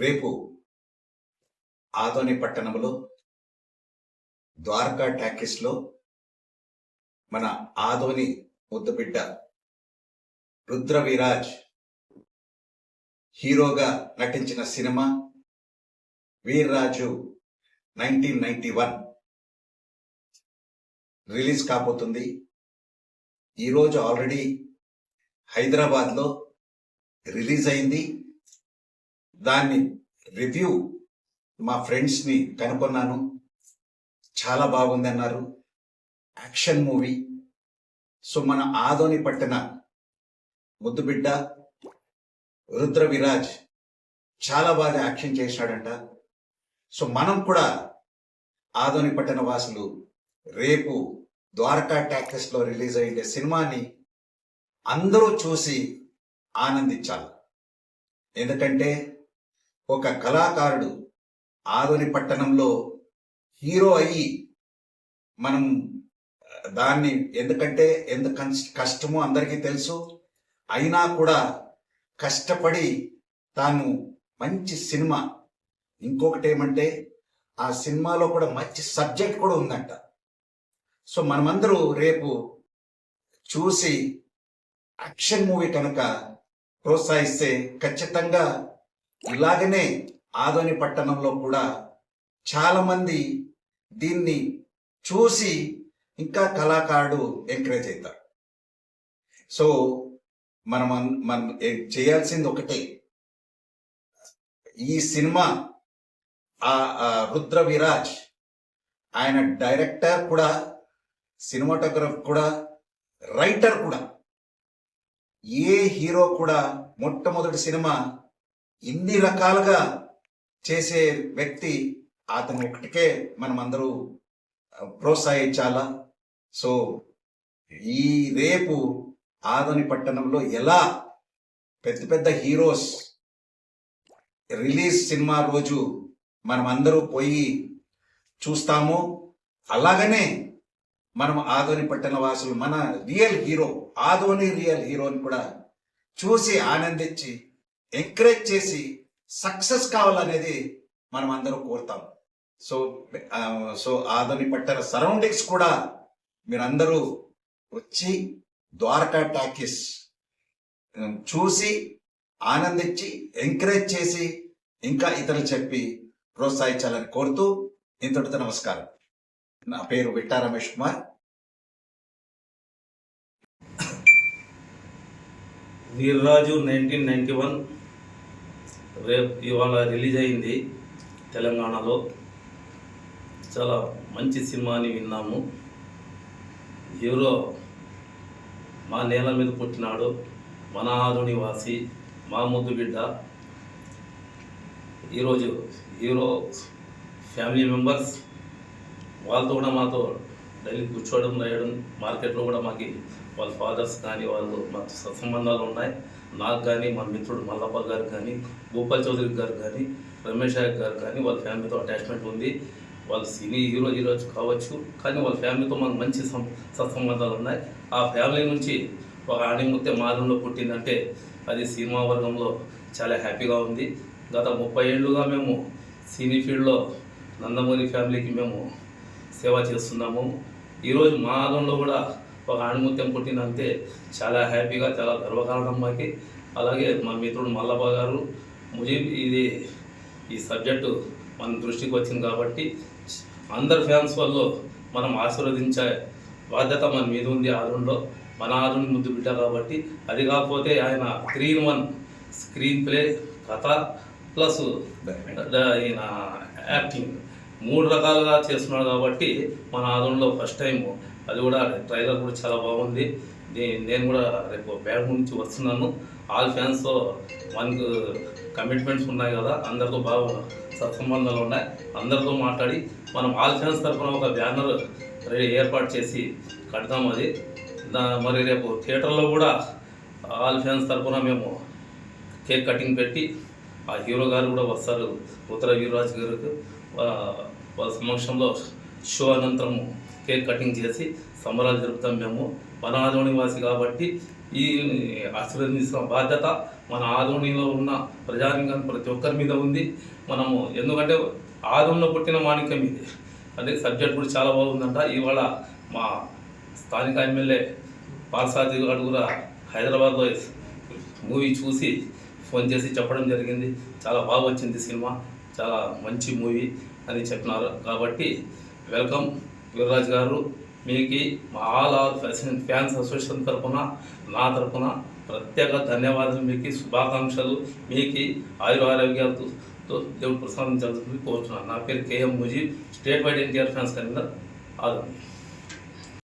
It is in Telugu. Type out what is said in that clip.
రేపు ఆదోని పట్టణంలో ద్వారకా టాకీస్లో మన ఆదోని ముద్దుబిడ్డ రుద్ర విరాజ్ హీరోగా నటించిన సినిమా వీర్రాజు 1991 రిలీజ్ కాబోతుంది. ఈరోజు ఆల్రెడీ హైదరాబాద్లో రిలీజ్ అయింది. దాన్ని రివ్యూ మా ఫ్రెండ్స్ని కనుగొన్నాను, చాలా బాగుంది అన్నారు. Action movie. సో మన ఆదోని పట్టణ ముద్దుబిడ్డ రుద్ర విరాజ్ చాలా బాగా యాక్షన్ చేశాడంట. సో మనం కూడా ఆదోని పట్టణ వాసులు రేపు ద్వారకా టాకీస్లో రిలీజ్ అయ్యే సినిమాని అందరూ చూసి ఆనందించాలి. ఎందుకంటే ఒక కళాకారుడు ఆదోని పట్టణంలో హీరో అయ్యి మనం దాన్ని ఎందుకంటే ఎంత కష్టమో అందరికీ తెలుసు. అయినా కూడా కష్టపడి తాను మంచి సినిమా, ఇంకొకటి ఏమంటే ఆ సినిమాలో కూడా మంచి సబ్జెక్ట్ కూడా ఉందంట. సో మనమందరూ రేపు చూసి యాక్షన్ మూవీ కనుక ప్రోత్సహిస్తే ఖచ్చితంగా ఇలాగనే ఆదోని పట్టణంలో కూడా చాలా మంది దీన్ని చూసి ఇంకా కళాకారుడు ఎంకరేజ్ అవుతారు. సో మనం చేయాల్సింది ఒకటే, ఈ సినిమా రుద్ర విరాజ్ ఆయన డైరెక్టర్ కూడా, సినిమాటోగ్రఫర్ కూడా, రైటర్ కూడా. ఏ హీరో కూడా మొట్టమొదటి సినిమా ఇన్ని రకాలుగా చేసే వ్యక్తి అతను ఒకటికే మనం అందరూ ప్రోత్సహించాలా. సో ఈ రేపు ఆదోని పట్టణంలో ఎలా పెద్ద పెద్ద హీరోస్ రిలీజ్ సినిమా రోజు మనం అందరూ పోయి చూస్తాము, అలాగనే మనం ఆదోని పట్టణ వాసులు మన రియల్ హీరో, ఆదోని రియల్ హీరోని కూడా చూసి ఆనందించి ఎంకరేజ్ చేసి సక్సెస్ కావాలనేది మనం అందరూ కోరుతాం. సో ఆదోని పట్టణ సరౌండింగ్స్ కూడా మీరందరూ వచ్చి ద్వారకా టాకీస్ చూసి ఆనందించి ఎంకరేజ్ చేసి ఇంకా ఇతరులు చెప్పి ప్రోత్సహించాలని కోరుతూ ఇంతటితో నమస్కారం. నా పేరు విట్టా రమేష్ కుమార్. వీర్రాజు 1991 రేపు ఇవాళ రిలీజ్ అయింది తెలంగాణలో. చాలా మంచి సినిమా అని విన్నాము. హీరో మా నేల మీద పుట్టినాడు, మన ఆదోని వాసి, మా ముద్దు బిడ్డ. ఈరోజు హీరో ఫ్యామిలీ మెంబర్స్ వాళ్ళతో కూడా మాతో డైలీ కూర్చోవడం, రాయడం, మార్కెట్లో కూడా మాకు వాళ్ళ ఫాదర్స్ కానీ వాళ్ళు మాకు సత్సంబంధాలు ఉన్నాయి. నాకు కానీ, మా మిత్రుడు మల్లప్ప గారు కానీ, గోపాల్ చౌదరి గారు కానీ, రమేష్ నాయక్ గారు కానీ వాళ్ళ ఫ్యామిలీతో అటాచ్మెంట్ ఉంది. వాళ్ళు సినీ హీరోస్ కావచ్చు, కానీ వాళ్ళ ఫ్యామిలీతో మాకు మంచి సత్సంబంధాలు ఉన్నాయి. ఆ ఫ్యామిలీ నుంచి ఒక ఆణిముత్తే మాదంలో పుట్టిందంటే అది సినిమా వర్గంలో చాలా హ్యాపీగా ఉంది. గత 30 ఏళ్ళుగా మేము సినీ ఫీల్డ్లో నందమూరి ఫ్యామిలీకి మేము సేవ చేస్తున్నాము. ఈరోజు మా ఆదంలో కూడా ఒక ఆణిముత్యం పుట్టినంతే చాలా హ్యాపీగా, చాలా గర్వకారణం మాకి. అలాగే మా మిత్రుడు మల్లప్ప గారు, ముజీబ్, ఈ సబ్జెక్టు మన దృష్టికి వచ్చింది కాబట్టి అందరు ఫ్యాన్స్ వాళ్ళు మనం ఆశీర్వదించే బాధ్యత మన మీద ఉంది. ఆదంలో మన ఆదుని ముద్దు బిడ్డ కాబట్టి. అది కాకపోతే ఆయన 3-in-1 స్క్రీన్ ప్లే, కథ ప్లస్ ఈయన యాక్టింగ్ 3 రకాలుగా చేస్తున్నాడు కాబట్టి మన ఆదంలో ఫస్ట్ టైం. అది కూడా ట్రైలర్ కూడా చాలా బాగుంది. నేను కూడా రేపు బ్యాంక్ నుంచి వస్తున్నాను. ఆల్ ఫ్యాన్స్తో మనకు కమిట్మెంట్స్ ఉన్నాయి కదా, అందరితో బాగా సత్సంబంధాలు ఉన్నాయి. అందరితో మాట్లాడి మనం ఆల్ ఫ్యాన్స్ తరఫున ఒక బ్యానర్ ఏర్పాటు చేసి కడతాం. అది మరి రేపు థియేటర్లో కూడా ఆల్ ఫ్యాన్స్ తరఫున మేము కేక్ కటింగ్ పెట్టి ఆ హీరో గారు కూడా వస్తారు, ఉత్తర వీర్రాజు గారికి. వాళ్ళ సమక్షంలో షో అనంతరం కేక్ కటింగ్ చేసి సంబరాలు జరుపుతాం. మేము మన ఆదోని వాసి కాబట్టి ఈ ఆశీర్వదించిన బాధ్యత మన ఆదోనిలో ఉన్న ప్రజానికం ప్రతి ఒక్కరి మీద ఉంది. మనము ఎందుకంటే ఆదోనిలో పుట్టిన మాణిక్యం ఇది అంటే సబ్జెక్ట్ కూడా చాలా బాగుందంట. ఇవాళ మా స్థానిక ఎమ్మెల్యే పార్సాది గారు కూడా హైదరాబాద్లో మూవీ చూసి ఫోన్ చేసి చెప్పడం జరిగింది. చాలా బాగా వచ్చింది సినిమా, చాలా మంచి మూవీ అని చెప్పినారు. కాబట్టి వెల్కమ్ వీర్రాజు గారు. మీకు మా ఆల్ ఫ్యాన్స్ అసోసియేషన్ తరఫున నా తరఫున ప్రత్యేక ధన్యవాదాలు, మీకు శుభాకాంక్షలు. మీకు ఆయురారోగ్యాలతో దేవుడు ప్రసాదించాలని కోరుతున్నాను. నా పేరు KM Mujeeb, state wide NTR fans convener Adoni.